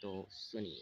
तो सुनिए।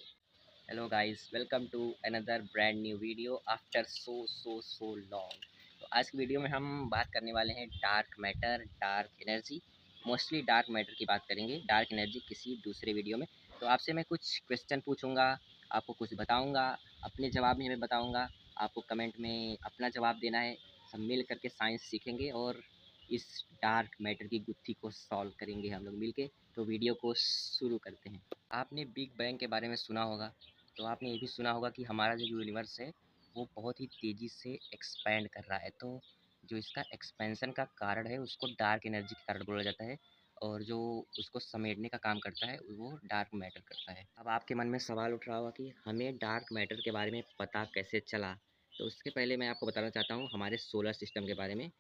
Hello guys, welcome to another brand new video after so long. तो आज की वीडियो में हम बात करने वाले हैं dark matter, dark energy. Mostly dark matter की बात करेंगे, डार्क एनर्जी किसी दूसरे वीडियो में। तो आपसे मैं कुछ क्वेश्चन पूछूंगा, आपको कुछ बताऊंगा, अपने जवाब में मैं बताऊंगा, आपको कमेंट में अपना जवाब देना है। सब मिल करके साइंस सीखेंगे और इस डार्क मैटर की गुत्थी को सॉल्व करेंगे हम लोग मिलके। तो वीडियो को शुरू करते हैं। आपने बिग बैंग के बारे में सुना होगा, तो आपने ये भी सुना होगा कि हमारा जो यूनिवर्स है वो बहुत ही तेज़ी से एक्सपैंड कर रहा है। तो जो इसका एक्सपेंशन का कारण है उसको डार्क एनर्जी के कारण बोला जाता है, और जो उसको समेटने का काम करता है वो डार्क मैटर करता है। अब आपके मन में सवाल उठ रहा होगा कि हमें डार्क मैटर के बारे में पता कैसे चला। तो उसके पहले मैं आपको बताना चाहता हूँ हमारे सोलर सिस्टम के बारे में।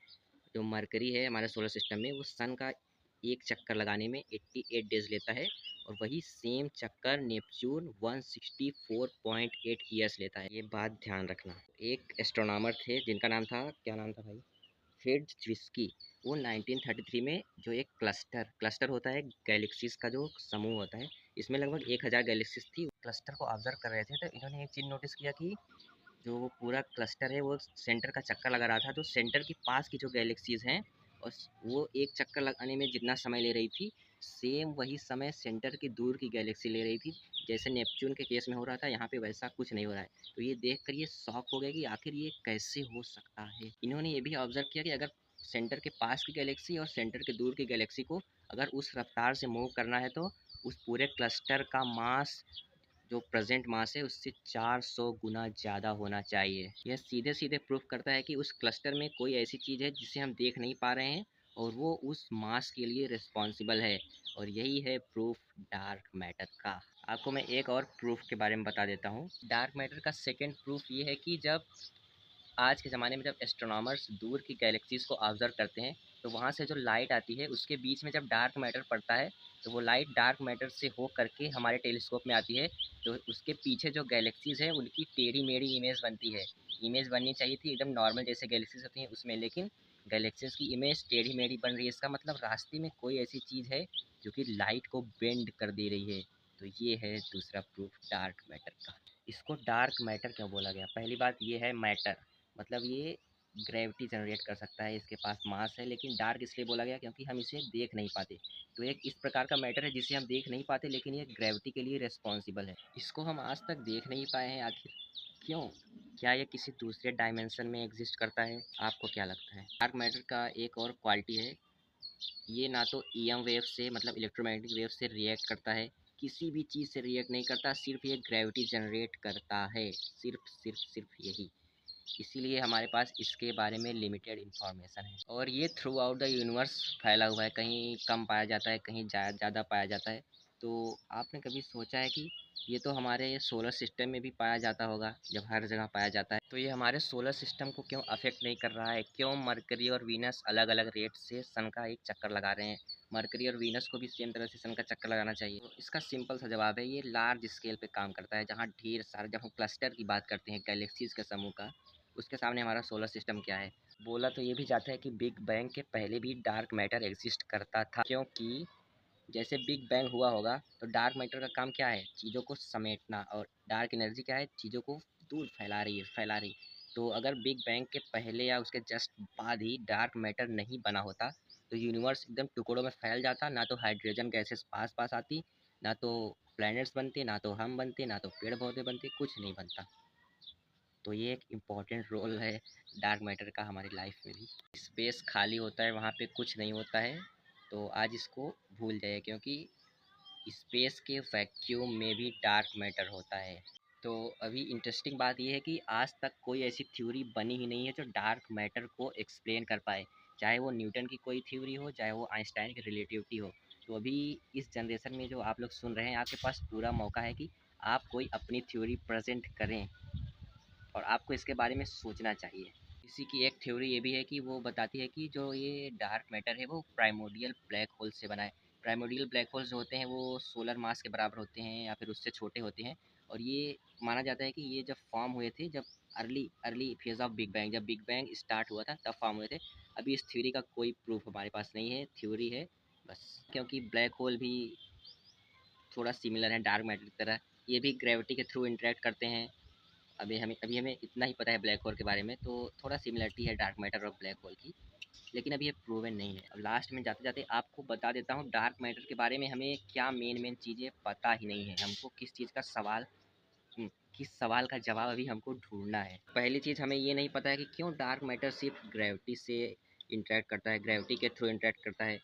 जो मरकरी है हमारे सोलर सिस्टम में, वो सन का एक चक्कर लगाने में 88 डेज लेता है, और वही सेम चक्कर नेपच्यून 164.8 ईयर्स लेता है। ये बात ध्यान रखना। एक एस्ट्रोनॉमर थे जिनका नाम था, क्या नाम था भाई, फ्रिट्ज़। वो 1933 में जो एक क्लस्टर क्लस्टर होता है, गैलेक्सीज का जो समूह होता है, इसमें लगभग 1000 गैलेक्सीज थी। क्लस्टर को ऑब्जर्व कर रहे थे, तो इन्होंने एक चीज़ नोटिस किया कि जो वो पूरा क्लस्टर है वो सेंटर का चक्कर लगा रहा था। तो सेंटर के पास की जो गैलेक्सीज हैं, और वो एक चक्कर लगाने में जितना समय ले रही थी, सेम वही समय सेंटर की दूर की गैलेक्सी ले रही थी। जैसे नेपच्यून के केस में हो रहा था, यहाँ पे वैसा कुछ नहीं हो रहा है। तो ये देख कर ये शॉक हो गए कि आखिर ये कैसे हो सकता है। इन्होंने ये भी ऑब्जर्व किया कि अगर सेंटर के पास की गैलेक्सी और सेंटर के दूर की गैलेक्सी को अगर उस रफ्तार से मूव करना है, तो उस पूरे क्लस्टर का मास, जो प्रेजेंट मास है, उससे 400 गुना ज़्यादा होना चाहिए। यह सीधे सीधे प्रूफ करता है कि उस क्लस्टर में कोई ऐसी चीज़ है जिसे हम देख नहीं पा रहे हैं, और वो उस मास के लिए रिस्पॉन्सिबल है। और यही है प्रूफ डार्क मैटर का। आपको मैं एक और प्रूफ के बारे में बता देता हूँ। डार्क मैटर का सेकेंड प्रूफ ये है कि जब आज के ज़माने में जब एस्ट्रोनॉमर्स दूर की गैलेक्सीज़ को ऑब्जर्व करते हैं, तो वहाँ से जो लाइट आती है उसके बीच में जब डार्क मैटर पड़ता है, तो वो लाइट डार्क मैटर से हो करके हमारे टेलीस्कोप में आती है। तो उसके पीछे जो गैलेक्सीज़ हैं उनकी टेढ़ी मेढ़ी इमेज बनती है। इमेज बननी चाहिए थी एकदम नॉर्मल जैसे गैलेक्सीज होती हैं उसमें, लेकिन गैलेक्सीज की इमेज टेढ़ी मेढ़ी बन रही है। इसका मतलब रास्ते में कोई ऐसी चीज़ है जो कि लाइट को बेंड कर दे रही है। तो ये है दूसरा प्रूफ डार्क मैटर का। इसको डार्क मैटर क्यों बोला गया? पहली बात ये है मैटर, मतलब ये ग्रेविटी जनरेट कर सकता है, इसके पास मास है। लेकिन डार्क इसलिए बोला गया क्योंकि हम इसे देख नहीं पाते। तो एक इस प्रकार का मैटर है जिसे हम देख नहीं पाते, लेकिन ये ग्रेविटी के लिए रिस्पॉन्सिबल है। इसको हम आज तक देख नहीं पाए हैं, आखिर क्यों? क्या ये किसी दूसरे डायमेंशन में एग्जिस्ट करता है? आपको क्या लगता है? डार्क मैटर का एक और क्वालिटी है, ये ना तो ईएम वेव से, मतलब इलेक्ट्रोमैग्नेटिक वेव से रिएक्ट करता है, किसी भी चीज़ से रिएक्ट नहीं करता, सिर्फ ये ग्रेविटी जनरेट करता है। सिर्फ यही। इसीलिए हमारे पास इसके बारे में लिमिटेड इन्फॉर्मेशन है, और ये थ्रू आउट द यूनिवर्स फैला हुआ है। कहीं कम पाया जाता है, कहीं ज़्यादा पाया जाता है। तो आपने कभी सोचा है कि ये तो हमारे सोलर सिस्टम में भी पाया जाता होगा? जब हर जगह पाया जाता है, तो ये हमारे सोलर सिस्टम को क्यों अफेक्ट नहीं कर रहा है? क्यों मरकरी और वीनस अलग अलग रेट से सन का एक चक्कर लगा रहे हैं? मरकरी और वीनस को भी सेम तरह से सन का चक्कर लगाना चाहिए। तो इसका सिंपल सा जवाब है, ये लार्ज स्केल पे काम करता है, जहाँ ढेर सारे, जब हम क्लस्टर की बात करते हैं गैलेक्सीज के समूह का, उसके सामने हमारा सोलर सिस्टम क्या है। बोला तो ये भी जाता है कि बिग बैंग के पहले भी डार्क मैटर एग्जिस्ट करता था, क्योंकि जैसे बिग बैंग हुआ होगा तो डार्क मैटर का काम क्या है? चीज़ों को समेटना। और डार्क एनर्जी क्या है? चीज़ों को दूर फैला रही। तो अगर बिग बैंग के पहले या उसके जस्ट बाद ही डार्क मैटर नहीं बना होता, तो यूनिवर्स एकदम टुकड़ों में फैल जाता। ना तो हाइड्रोजन गैसेस पास पास आती, ना तो प्लैनेट्स बनते, ना तो हम बनते, ना तो पेड़ पौधे बनते, कुछ नहीं बनता। तो ये एक इम्पॉर्टेंट रोल है डार्क मैटर का हमारी लाइफ में भी। स्पेस खाली होता है, वहाँ पे कुछ नहीं होता है। तो आज इसको भूल जाइए, क्योंकि स्पेस के वैक्यूम में भी डार्क मैटर होता है। तो अभी इंटरेस्टिंग बात यह है कि आज तक कोई ऐसी थ्योरी बनी ही नहीं है जो डार्क मैटर को एक्सप्लेन कर पाए। चाहे वो न्यूटन की कोई थ्योरी हो, चाहे वो आइंस्टाइन की रिलेटिविटी हो। तो अभी इस जनरेशन में जो आप लोग सुन रहे हैं, आपके पास पूरा मौका है कि आप कोई अपनी थ्योरी प्रेजेंट करें, और आपको इसके बारे में सोचना चाहिए। इसी की एक थ्योरी ये भी है कि वो बताती है कि जो ये डार्क मैटर है वो प्राइमोर्डियल ब्लैक होल से बना है। प्राइमोर्डियल ब्लैक होल्स जो होते हैं वो सोलर मास के बराबर होते हैं या फिर उससे छोटे होते हैं, और ये माना जाता है कि ये जब फॉर्म हुए थे, जब early early phase of big bang, जब बिग बैंग स्टार्ट हुआ था तब फॉर्म हुए थे। अभी इस थ्योरी का कोई प्रूफ हमारे पास नहीं है, थ्योरी है बस। क्योंकि ब्लैक होल भी थोड़ा सिमिलर है डार्क मैटर की तरह। ये भी ग्रेविटी के थ्रू इंटरेक्ट करते हैं। अभी हमें इतना ही पता है ब्लैक होल के बारे में, तो थोड़ा सिमिलरिटी है डार्क मैटर और ब्लैक होल की, लेकिन अभी ये प्रूवन नहीं है। अब लास्ट में जाते जाते आपको बता देता हूँ डार्क मैटर के बारे में हमें क्या मेन चीज़ें पता ही नहीं है। हमको किस सवाल का जवाब अभी हमको ढूंढना है। पहली चीज़ हमें ये नहीं पता है कि क्यों डार्क मैटर सिर्फ ग्रेविटी से इंटरेक्ट करता है, ग्रेविटी के थ्रू इंटरेक्ट करता है।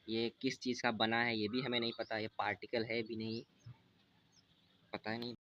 ये किस चीज़ का बना है ये भी हमें नहीं पता, ये पार्टिकल है भी नहीं, पता ही नहीं।